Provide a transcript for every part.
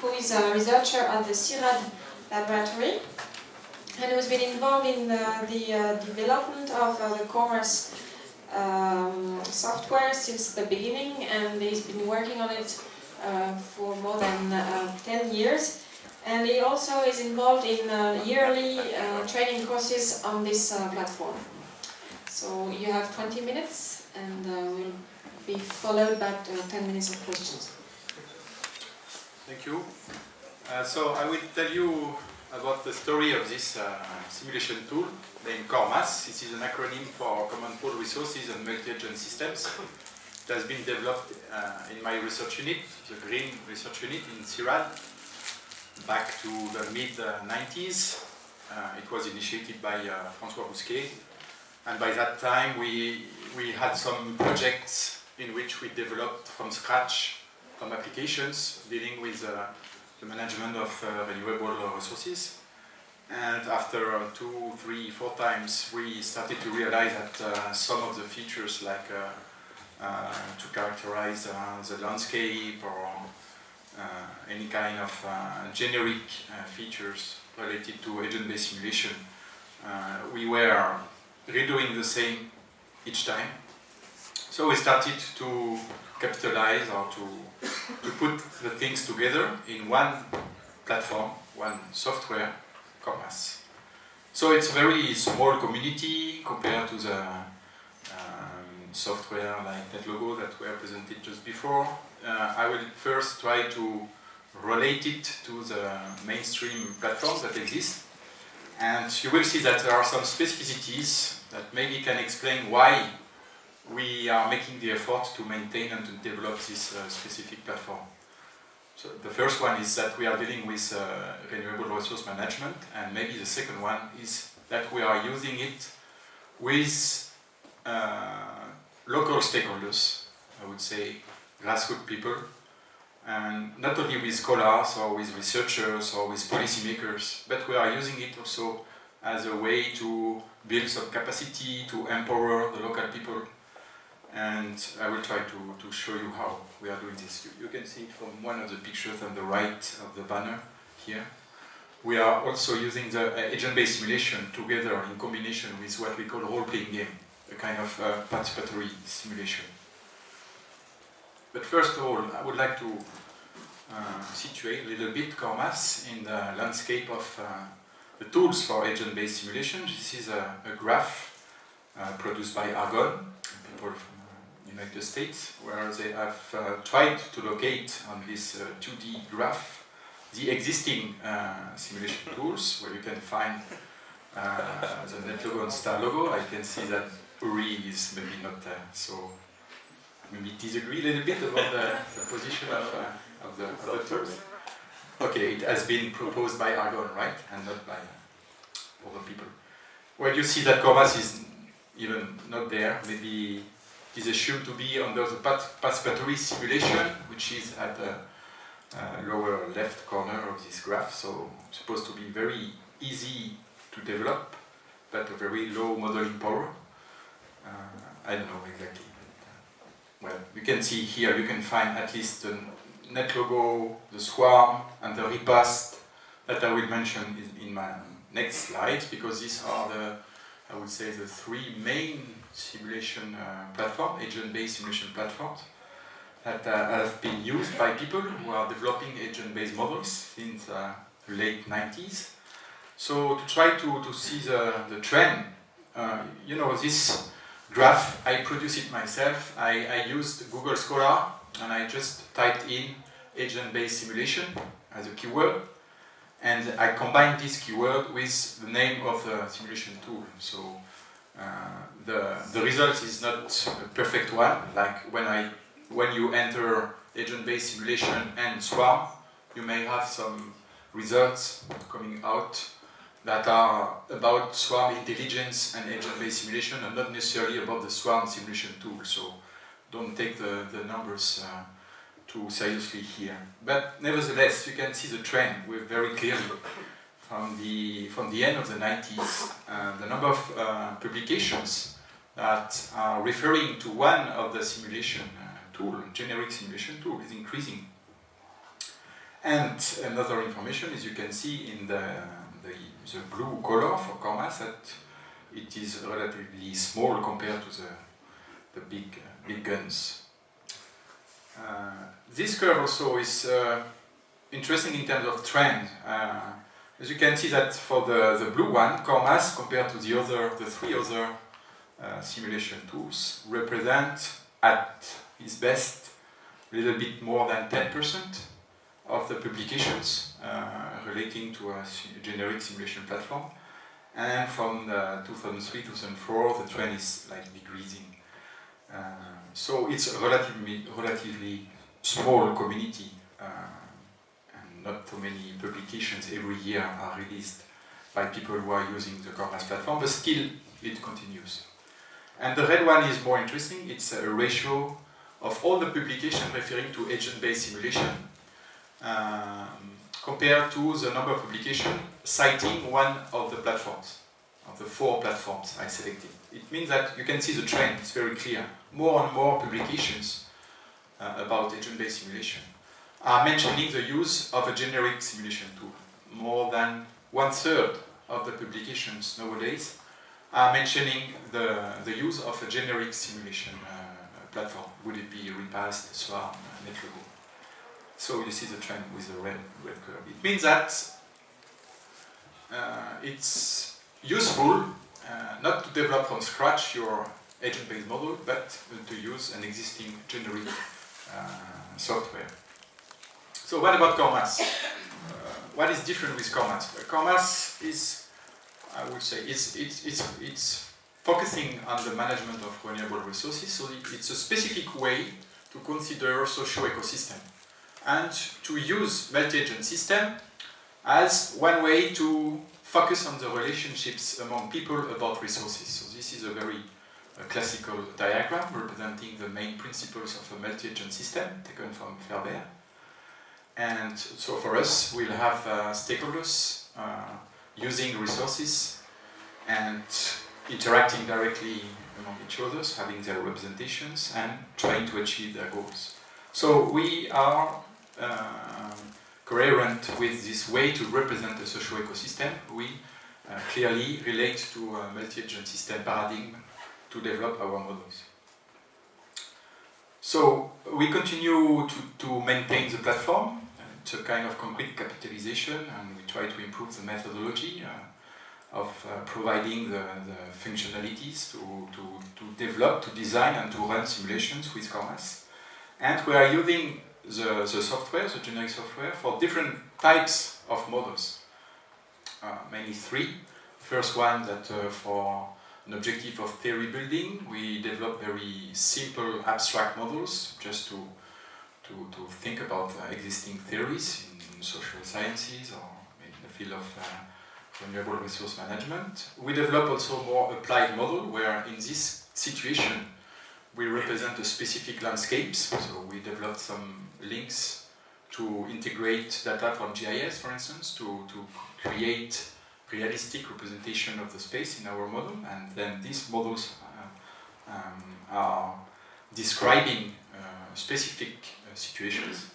who is a researcher at the CIRAD laboratory and who's been involved in the development of the CORMAS software since the beginning, and he's been working on it for more than 10 years. And he also is involved in yearly training courses on this platform. So you have 20 minutes, and we'll be followed by 10 minutes of questions. Thank you. So I will tell you about the story of this simulation tool named CORMAS. This is an acronym for Common Pool Resources and Multi-Agent Systems. It has been developed in my research unit, the Green Research Unit in CIRAD, back to the mid-90s. It was initiated by François Bousquet. And by that time, we had some projects in which we developed from scratch some applications dealing with the management of renewable resources. And after 2, 3, 4 times, we started to realize that some of the features, like to characterize the landscape or any kind of generic features related to agent-based simulation, we were redoing the same each time. So we started to capitalize or to put the things together in one platform, one software, CORMAS. So it's a very small community compared to the software like NetLogo that were presented just before. I will first try to relate it to the mainstream platforms that exist. And you will see that there are some specificities that maybe can explain why we are making the effort to maintain and to develop this specific platform. So the first one is that we are dealing with renewable resource management, and maybe the second one is that we are using it with local stakeholders, I would say grassroots people, and not only with scholars or with researchers or with policymakers, but we are using it also as a way to build some capacity, to empower the local people. And I will try to show you how we are doing this. You can see it from one of the pictures on the right of the banner here. We are also using the agent-based simulation together in combination with what we call role-playing game, a kind of participatory simulation. But first of all, I would like to situate a little bit CORMAS in the landscape of the tools for agent-based simulation. This is a graph produced by Argonne, people from the United States, where they have tried to locate on this 2D graph the existing simulation tools, where you can find the NetLogo and Star logo. I can see that Uri is maybe not so, maybe disagree a little bit about the position of the tools. Okay, it has been proposed by Argonne, right, and not by other people. Well, you see that CORMAS is even not there. Maybe it is assumed to be under the participatory simulation, which is at the lower left corner of this graph. So it's supposed to be very easy to develop, but a very low modeling power. I don't know exactly. But, well, you can see here, you can find at least the NetLogo, the swarm, and the repast that I will mention in my next slides, because these are the, I would say, the 3 main simulation platforms, agent-based simulation platforms, that have been used by people who are developing agent-based models since the late 90s. So to try to see the trend, you know, this graph, I produced it myself. I used Google Scholar, and I just typed in agent-based simulation as a keyword, and I combined this keyword with the name of the simulation tool. So the result is not a perfect one. Like when you enter agent-based simulation and swarm, you may have some results coming out that are about swarm intelligence and agent-based simulation, and not necessarily about the swarm simulation tool. So don't take the numbers too seriously here. But nevertheless, you can see the trend very clearly from the end of the 90s. The number of publications that are referring to one of the simulation tool, generic simulation tool, is increasing. And another information, as you can see in the blue color for CORMAS, that it is relatively small compared to the big guns. This curve also is interesting in terms of trend. As you can see that for the blue one, CORMAS compared to the three other simulation tools represent at its best a little bit more than 10% of the publications relating to a generic simulation platform. And from 2003-2004, the trend is like decreasing. So it's a relatively small community, and not too many publications every year are released by people who are using the CORMAS platform, but still it continues. And the red one is more interesting. It's a ratio of all the publications referring to agent-based simulation compared to the number of publications citing one of the platforms, of the 4 platforms I selected. It means that you can see the trend, it's very clear. More and more publications about agent-based simulation are mentioning the use of a generic simulation tool. More than 1/3 of the publications nowadays are mentioning the use of a generic simulation platform. Would it be Repass, Swarm, NetLogo? So you see the trend with the red curve. It means that it's useful not to develop from scratch your agent-based model, but to use an existing generic software. So what about CORMAS? What is different with CORMAS? CORMAS is, I would say, it's focusing on the management of renewable resources, so it's a specific way to consider social ecosystem and to use multi-agent system as one way to focus on the relationships among people about resources. So this is a very classical diagram representing the main principles of a multi-agent system taken from Ferber. And so for us, we'll have stakeholders using resources and interacting directly among each other, having their representations and trying to achieve their goals. So we are coherent with this way to represent a social ecosystem. We clearly relate to a multi-agent system paradigm to develop our models. So we continue to maintain the platform. It's a kind of concrete capitalization, and we try to improve the methodology of providing the functionalities to develop, to design, and to run simulations with CORMAS. And we are using the software, the generic software, for different types of models. Mainly 3. First one that for an objective of theory building, we develop very simple abstract models just to think about existing theories in social sciences or in the field of renewable resource management. We develop also more applied model where in this situation we represent a specific landscapes. So we develop some links to integrate data from GIS, for instance, to create realistic representation of the space in our model, and then these models are describing specific situations,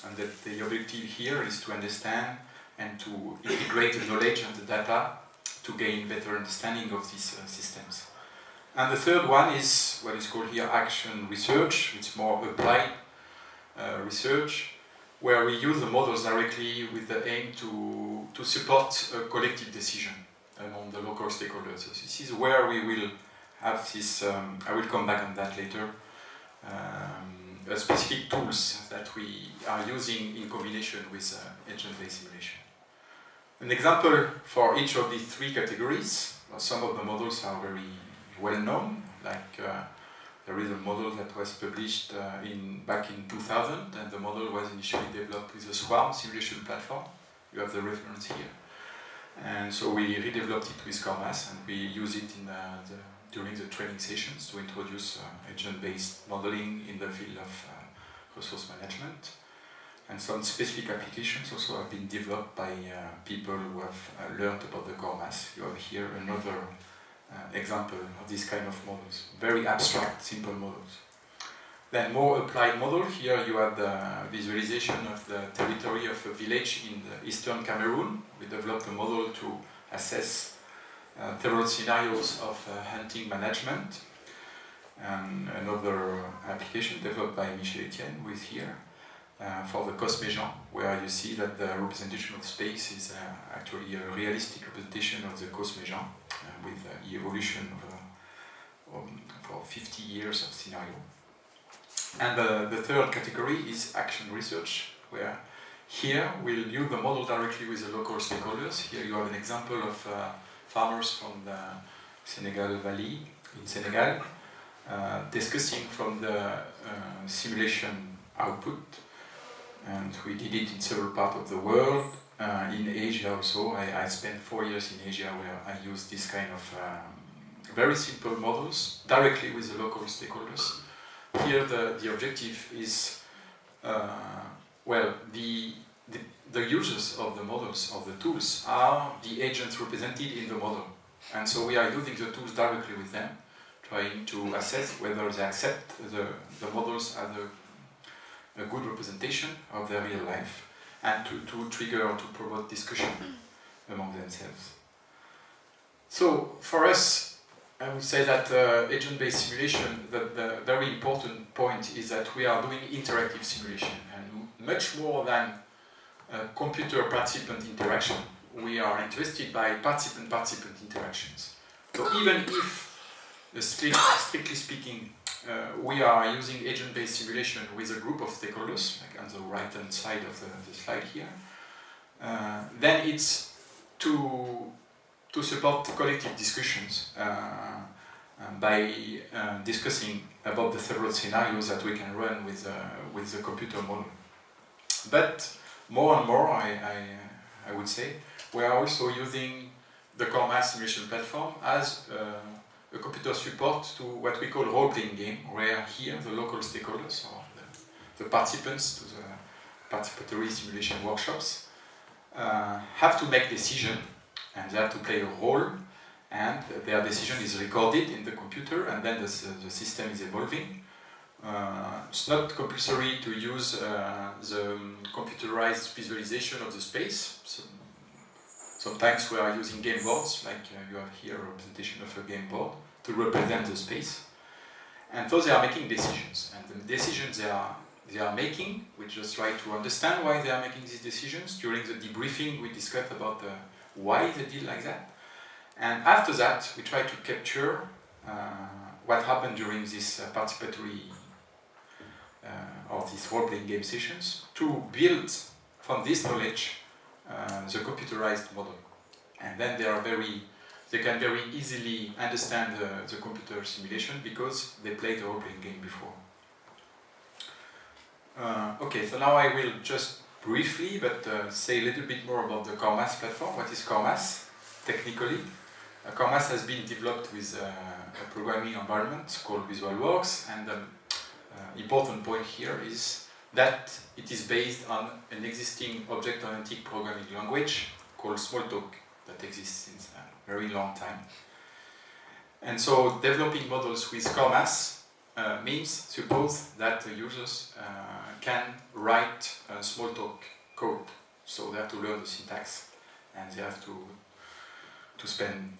and that the objective here is to understand and to integrate the knowledge and the data to gain better understanding of these systems. And the third one is what is called here action research. It's more applied research, where we use the models directly with the aim to support a collective decision among the local stakeholders. So this is where we will have this, I will come back on that later, specific tools that we are using in combination with agent-based simulation. An example for each of these 3 categories. Some of the models are very well known, like there is a model that was published back in 2000, and the model was initially developed with a Swarm simulation platform. You have the reference here. And so we redeveloped it with CORMAS, and we use it during the training sessions to introduce agent-based modeling in the field of resource management. And some specific applications also have been developed by people who have learned about the CORMAS. You have here another example of this kind of models. Very abstract, simple models. Then more applied model. Here you have the visualization of the territory of a village in the eastern Cameroon. We developed a model to assess several scenarios of hunting management. And another application developed by Michel Etienne, who is here, for the Cosméjean, where you see that the representation of space is actually a realistic representation of the Cosméjean, with the evolution for 50 years of scenario. And the third category is action research, where here we'll use the model directly with the local stakeholders. Here you have an example of farmers from the Senegal Valley in Senegal, discussing from the simulation output, and we did it in several parts of the world. In Asia also, I spent 4 years in Asia where I used this kind of very simple models directly with the local stakeholders. Here the objective is, well, the users of the models, of the tools, are the agents represented in the model. And so we are using the tools directly with them, trying to assess whether they accept the models as a good representation of their real life, and to trigger or to promote discussion among themselves. So for us, I would say that agent-based simulation, the very important point is that we are doing interactive simulation, and much more than computer-participant interaction. We are interested by participant-participant interactions. So even if, strictly speaking, we are using agent-based simulation with a group of stakeholders, like on the right-hand side of the slide here, then it's to support collective discussions by discussing about the several scenarios that we can run with the computer model. But more and more, I would say, we are also using the CORMAS simulation platform as a computer support to what we call role-playing game, where here the local stakeholders, or the participants to the participatory simulation workshops, have to make decisions, and they have to play a role, and their decision is recorded in the computer, and then the system is evolving. It's not compulsory to use the computerized visualization of the space. So sometimes we are using game boards, like you have here a representation of a game board, to represent the space. And so they are making decisions, and the decisions they are making, we just try to understand why they are making these decisions. During the debriefing, we discussed about why they did like that. And after that, we try to capture what happened during this participatory or these role-playing game sessions, to build from this knowledge the computerized model. And then they can very easily understand the computer simulation because they played the role-playing game before. Okay, so now I will just briefly, but say a little bit more about the CORMAS platform. What is CORMAS technically? CORMAS has been developed with a programming environment called VisualWorks, and the important point here is that it is based on an existing object-oriented programming language called Smalltalk that exists since a very long time. And so developing models with CORMAS means, suppose that the users can write Smalltalk code. So they have to learn the syntax, and they have to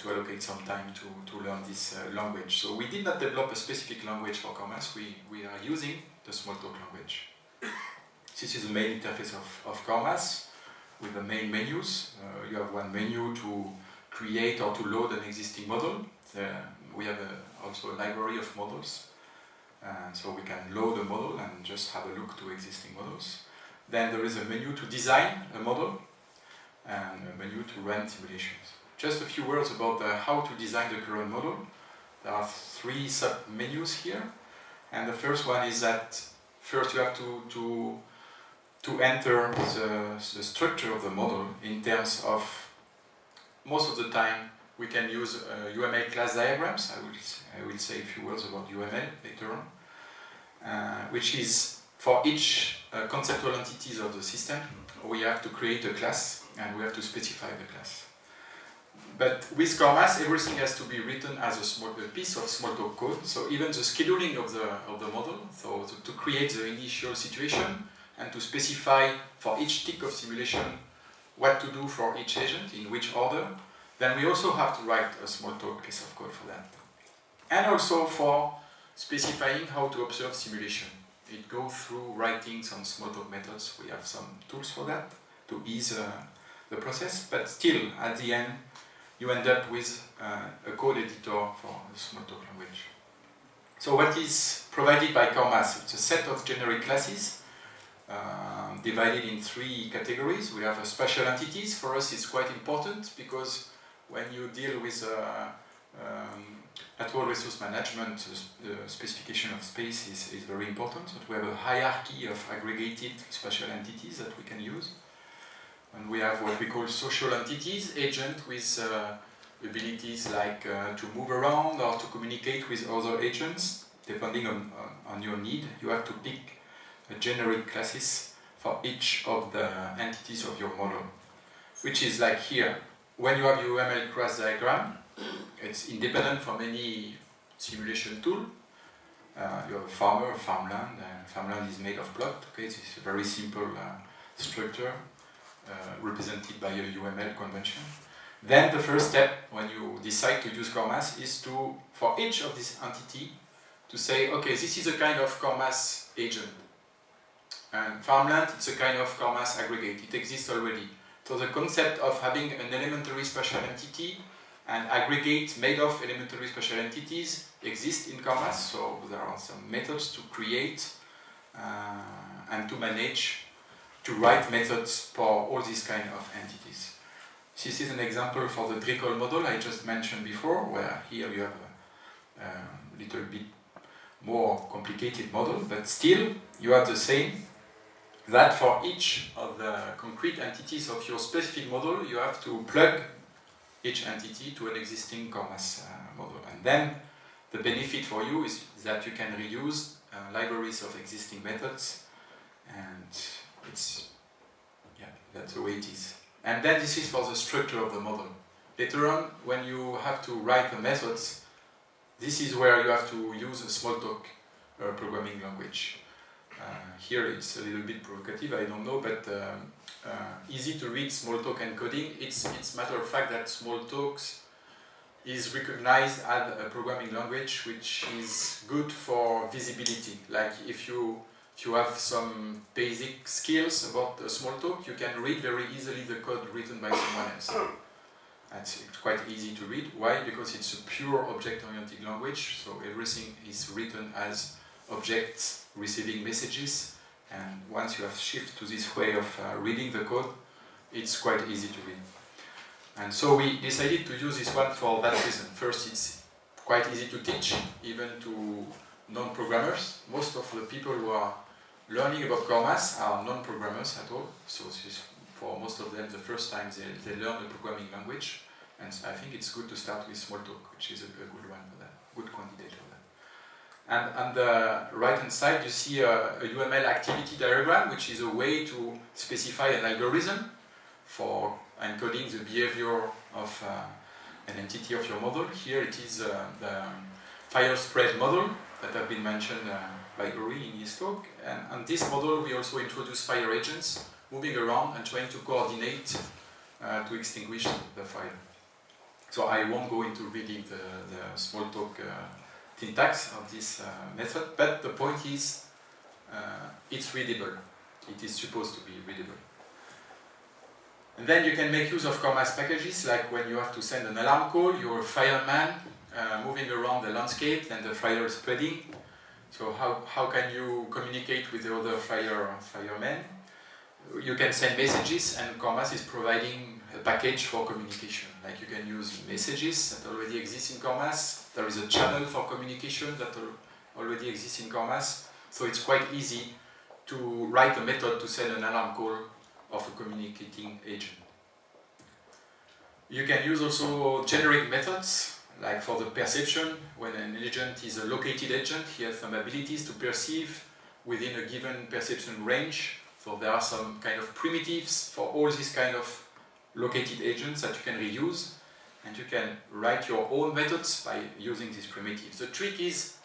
allocate some time to learn this language. So we did not develop a specific language for CORMAS, we are using the Smalltalk language. This is the main interface of CORMAS with the main menus. You have one menu to create or to load an existing model. We have also a library of models, and so we can load a model and just have a look to existing models. Then there is a menu to design a model and a menu to run simulations. Just a few words about how to design the current model. There are 3 sub-menus here, and the first one is that first you have to enter the structure of the model in terms of, most of the time we can use UML class diagrams. I will say a few words about UML later on, which is for each conceptual entities of the system we have to create a class and we have to specify the class. But with CORMAS, everything has to be written as a piece of Smalltalk code. So even the scheduling of the model, so to create the initial situation and to specify for each tick of simulation what to do for each agent, in which order, then we also have to write a Smalltalk piece of code for that. And also for specifying how to observe simulation. It goes through writing some Smalltalk methods. We have some tools for that to ease the process, but still, at the end, you end up with a code editor for the Smalltalk language. So what is provided by CORMAS? It's a set of generic classes divided in 3 categories. We have spatial entities. For us, it's quite important because when you deal with at all resource management, the specification of space is very important. So we have a hierarchy of aggregated spatial entities that we can use. And we have what we call social entities, agents with abilities like to move around or to communicate with other agents. Depending on your need, you have to pick a generic classes for each of the entities of your model. Which is like here, when you have your UML class diagram, it's independent from any simulation tool. You have a farmer, a farmland, and farmland is made of plot. Okay, this is a very simple structure. Represented by a UML convention. Then the first step when you decide to use CORMAS is to, for each of this entity, to say, okay, this is a kind of CORMAS agent. And farmland, it's a kind of CORMAS aggregate. It exists already. So the concept of having an elementary spatial entity and aggregate made of elementary spatial entities exists in CORMAS. So there are some methods to create and to manage, to write methods for all these kind of entities. This is an example for the Dricol model I just mentioned before, where here you have a little bit more complicated model, but still you have the same, that for each of the concrete entities of your specific model, you have to plug each entity to an existing CORMAS model. And then the benefit for you is that you can reuse libraries of existing methods, and that's the way it is. And then this is for the structure of the model. Later on, when you have to write the methods, this is where you have to use a Smalltalk programming language. Here it's a little bit provocative, I don't know, but easy to read Smalltalk encoding. It's matter of fact that Smalltalk is recognized as a programming language which is good for visibility. Like if you have some basic skills about Smalltalk, you can read very easily the code written by someone else. It's quite easy to read. Why? Because it's a pure object-oriented language, so everything is written as objects receiving messages, and once you have shifted to this way of reading the code, it's quite easy to read. And so we decided to use this one for that reason. First, it's quite easy to teach, even to non-programmers. Most of the people who are learning about CORMAS are non-programmers at all, so this is for most of them the first time they learn a programming language, and I think it's good to start with Smalltalk, which is a good one for that, good candidate for that. And on the right hand side you see a UML activity diagram, which is a way to specify an algorithm for encoding the behavior of an entity of your model. Here it is the fire spread model that have been mentioned by Uri in his talk. And on this model we also introduce fire agents moving around and trying to coordinate to extinguish the fire. So I won't go into reading the Smalltalk syntax of this method, but the point is it's readable. It is supposed to be readable. And then you can make use of CORMAS packages, like when you have to send an alarm call, you're a fireman moving around the landscape, and the fire is spreading. So how can you communicate with the other firemen? You can send messages, and CORMAS is providing a package for communication. Like you can use messages that already exist in CORMAS. There is a channel for communication that already exists in CORMAS. So it's quite easy to write a method to send an alarm call of a communicating agent. You can use also generic methods, like for the perception. When an agent is a located agent, he has some abilities to perceive within a given perception range. So there are some kind of primitives for all these kind of located agents that you can reuse. and you can write your own methods by using these primitives. The trick is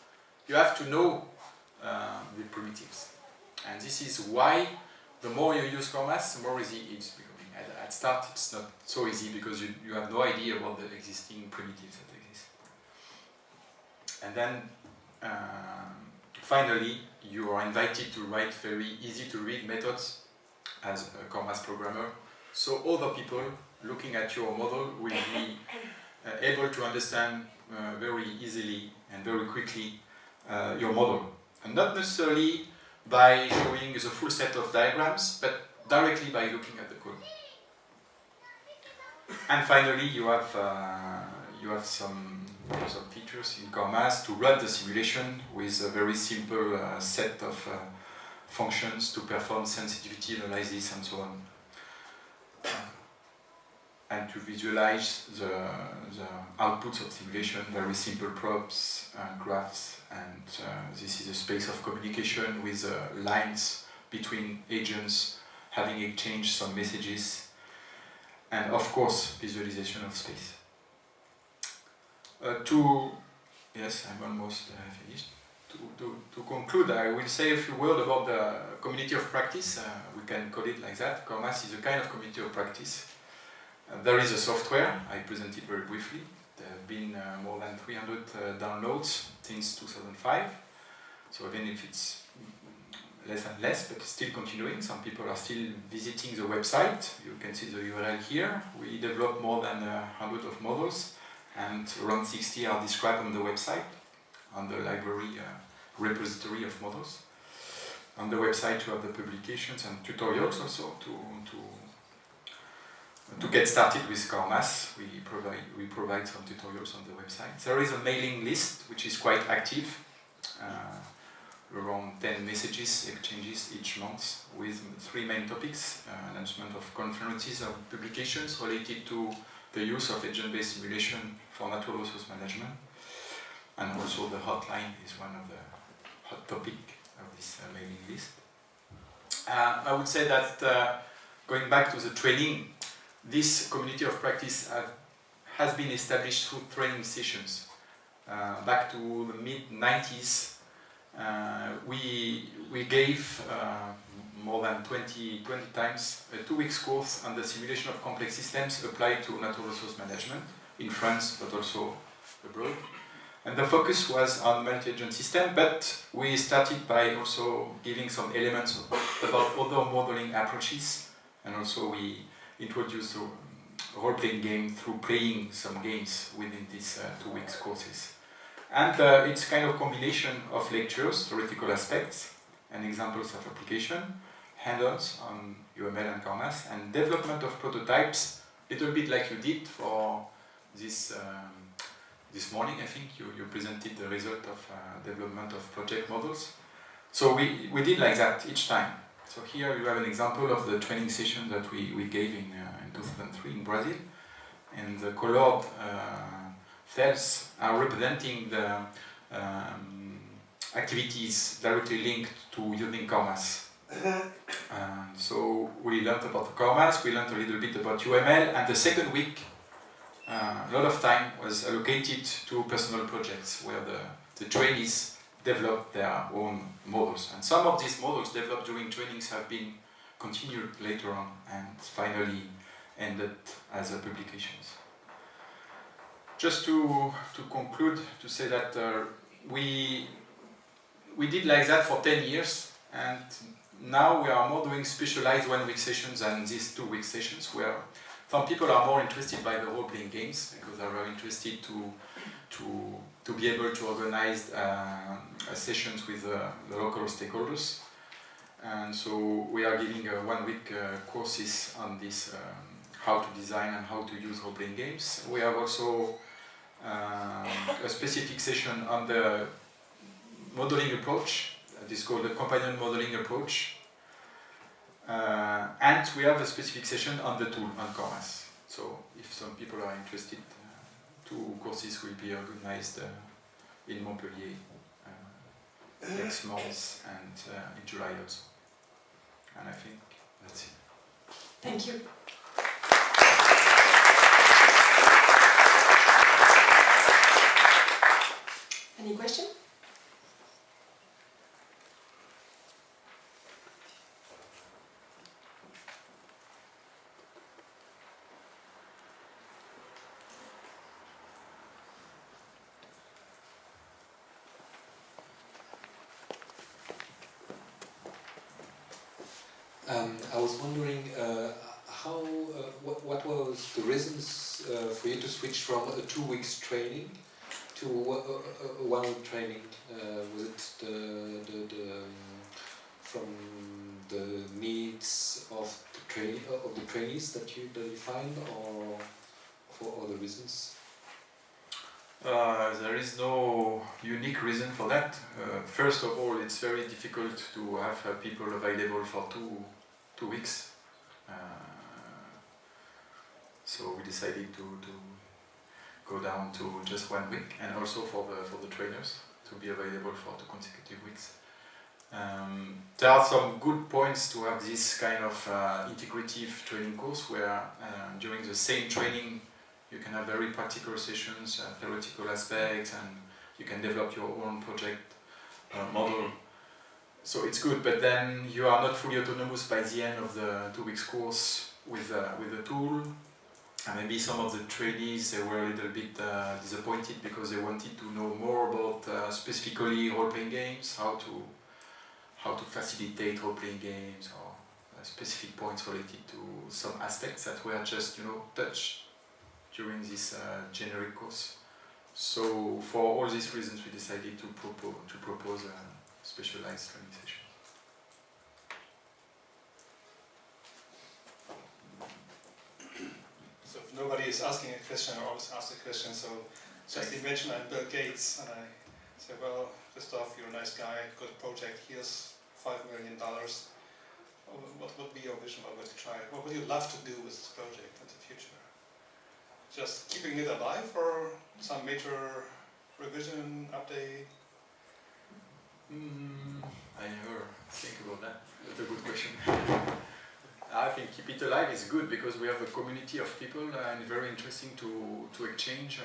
you have to know the primitives, and this is why the more you use CORMAS, the more easy it's becoming. At start, it's not so easy because you have no idea about the existing primitives that exist. And then finally, you are invited to write very easy to read methods as a CORMAS programmer, so other people looking at your model will be able to understand very easily and very quickly your model. And not necessarily by showing the full set of diagrams, but directly by looking at the code. And finally, you have some features in CORMAS to run the simulation with a very simple set of functions to perform sensitivity analysis and so on. And to visualize the outputs of simulation, very simple props and graphs, and this is a space of communication with lines between agents, having exchanged some messages, and of course, visualization of space. Yes, I'm almost finished. To conclude, I will say a few words about the community of practice. We can call it like that. CORMAS is a kind of community of practice. There is a software, I presented very briefly. There have been more than 300 downloads since 2005. So even if it's less and less, but still continuing, some people are still visiting the website. You can see the URL here. We developed more than 100 of models, and around 60 are described on the website, on the library repository of models. On the website you have the publications and tutorials also to get started with CORMAS. We provide some tutorials on the website. There is a mailing list which is quite active, around 10 messages exchanges each month with 3 main topics: announcement of conferences or publications related to the use of agent-based simulation for natural resource management, and also the hotline is one of the hot topics of this mailing list. I would say that going back to the training, this community of practice has been established through training sessions. Back to the mid-90s, we gave more than 20 times a 2-week course on the simulation of complex systems applied to natural resource management in France, but also abroad. And the focus was on multi-agent system, but we started by also giving some elements about other modeling approaches, and also we introduced a role-playing game through playing some games within these 2-week courses. And it's kind of combination of lectures, theoretical aspects, and examples of application, hands-ons on UML and CORMAS, and development of prototypes, a little bit like you did for this this morning. I think you presented the result of development of project models. So we did like that each time. So here you have an example of the training session that we gave in 2003 in Brazil, and the colored cells are representing the activities directly linked to using CORMAS. So we learned about the CORMAS, we learned a little bit about UML, and the second week a lot of time was allocated to personal projects where the trainees developed their own models. And some of these models developed during trainings have been continued later on and finally ended as publications. Just to conclude, to say that we did like that for 10 years, and now we are more doing specialized 1-week sessions than these 2-week sessions, where some people are more interested by the role-playing games because they are very interested to be able to organize sessions with the local stakeholders. And so we are giving 1-week courses on this, how to design and how to use role-playing games. We have also a specific session on the modeling approach. This is called the companion modeling approach. And we have a specific session on the tool, on CORMAS. So if some people are interested, 2 courses will be organized in Montpellier next month and in July also. And I think that's it. Thank you. I was wondering what was the reasons for you to switch from a 2 weeks training to a 1 week training? Was it from the needs of the trainees that you find, or for other reasons? There is no unique reason for that. First of all, it's very difficult to have people available for two weeks. So we decided to go down to just 1 week, and also for the trainers to be available for 2 consecutive weeks. There are some good points to have this kind of integrative training course where during the same training you can have very practical sessions, theoretical aspects, and you can develop your own project model. So it's good, but then you are not fully autonomous by the end of the 2 weeks course with the tool. And maybe some of the trainees, they were a little bit disappointed because they wanted to know more about specifically role-playing games, how to facilitate role-playing games, or specific points related to some aspects that were just touched during this generic course. So for all these reasons, we decided to propose a specialized training session. So if nobody is asking a question, I always ask a question. So just you mentioned I'm Bill Gates, and I say, well, Christoph, you're a nice guy, good project, here's $5 million. What would be your vision? What would you try? What would you love to do with this project in the future? Just keeping it alive, or some major revision, update? I never think about that. That's a good question. I think keep it alive is good because we have a community of people and very interesting to exchange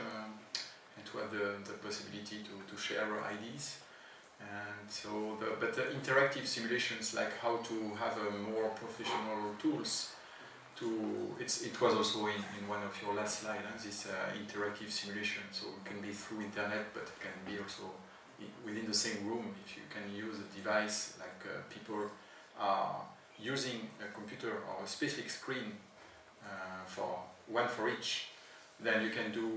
and to have the possibility to share our ideas. And so, but the interactive simulations, like how to have a more professional tools. It was also in one of your last slides, this interactive simulation. So it can be through internet, but it can be also within the same room. If you can use a device, like people are using a computer or a specific screen for one for each, then you can do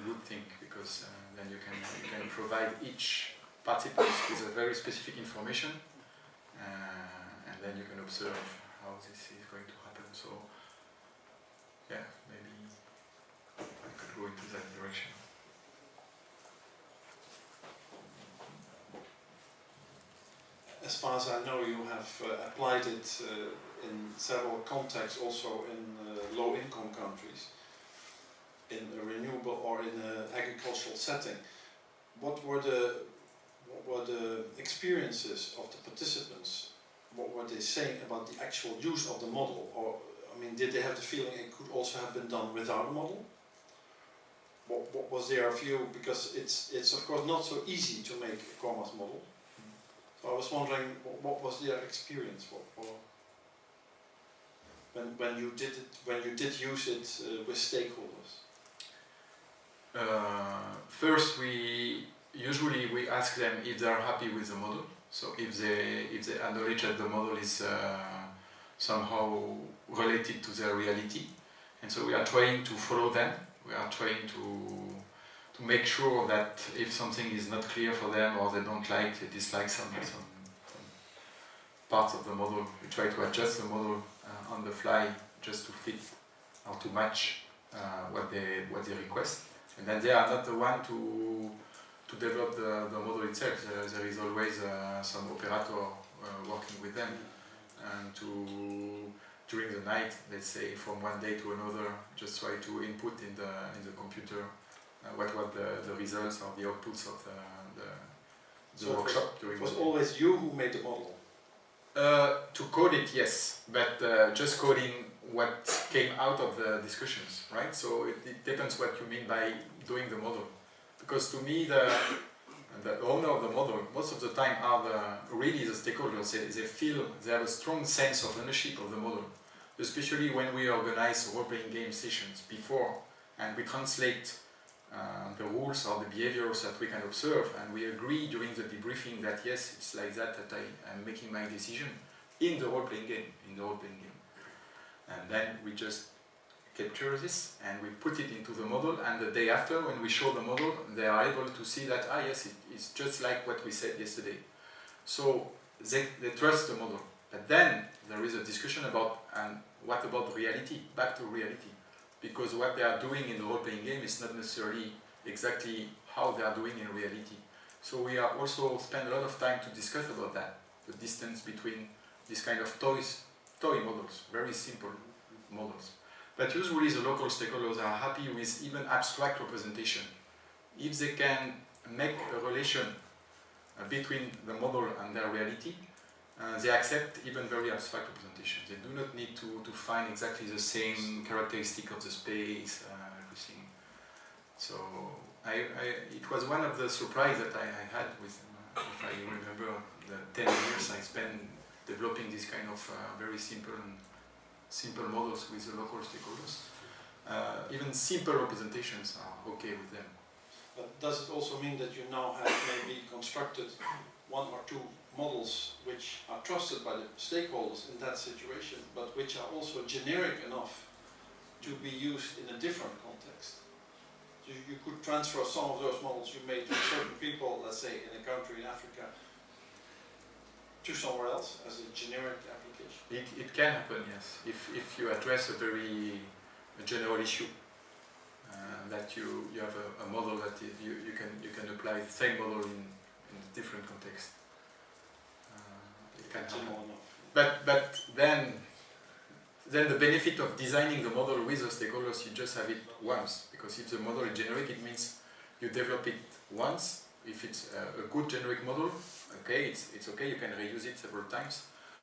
good thing, because then you can provide each participant with a very specific information, and then you can observe how this is going to happen. So yeah, maybe I could go into that direction. As far as I know, you have applied it in several contexts, also in low-income countries, in a renewable or in an agricultural setting. What were the experiences of the participants? What were they saying about the actual use of the model? Or, I mean, did they have the feeling it could also have been done without a model? What was their view? Because it's of course not so easy to make a CORMAS model. So I was wondering, what was their experience when you did use it with stakeholders? First, we usually ask them if they are happy with the model. So if they acknowledge that the model is somehow related to their reality, and so we are trying to follow them. We are trying to make sure that if something is not clear for them, or they don't like, they dislike some parts of the model, we try to adjust the model on the fly just to fit or to match what they request. And then they are not the one to develop the model itself. There is always some operator working with them, and during the night, let's say from one day to another, just try to input in the computer what were the results or the outputs of the workshop during the day. It was always you who made the model? To code it, yes, but just coding what came out of the discussions, right? So it depends what you mean by doing the model. Because to me, the owner of the model, most of the time, are really the stakeholders. They feel they have a strong sense of ownership of the model, especially when we organize role-playing game sessions before, and we translate the rules or the behaviors that we can observe, and we agree during the debriefing that yes, it's like that I am making my decision. in the role-playing game, And then we just capture this and we put it into the model, and the day after when we show the model, they are able to see that, yes, it's just like what we said yesterday. So they trust the model. But then there is a discussion about, what about reality, back to reality? Because what they are doing in the role-playing game is not necessarily exactly how they are doing in reality. So we are also spend a lot of time to discuss about that, the distance between this kind of toy models, very simple models. But usually the local stakeholders are happy with even abstract representation. If they can make a relation between the model and their reality, they accept even very abstract representations. They do not need to find exactly the same characteristic of the space, everything. So it was one of the surprises that I had with, if I remember, the 10 years I spent developing this kind of very simple models with the local stakeholders. Even simple representations are okay with them. But does it also mean that you now have maybe constructed one or two models which are trusted by the stakeholders in that situation, but which are also generic enough to be used in a different context? So you could transfer some of those models you made to certain people, let's say in a country in Africa, to somewhere else as a generic application? It can happen, yes, if you address a very general issue. That you have a model that you can apply the same model in a different context. It can happen. But then the benefit of designing the model with the stakeholders, you just have it once, because if the model is generic, it means you develop it once. If it's a good generic model, okay, it's okay, you can reuse it several times.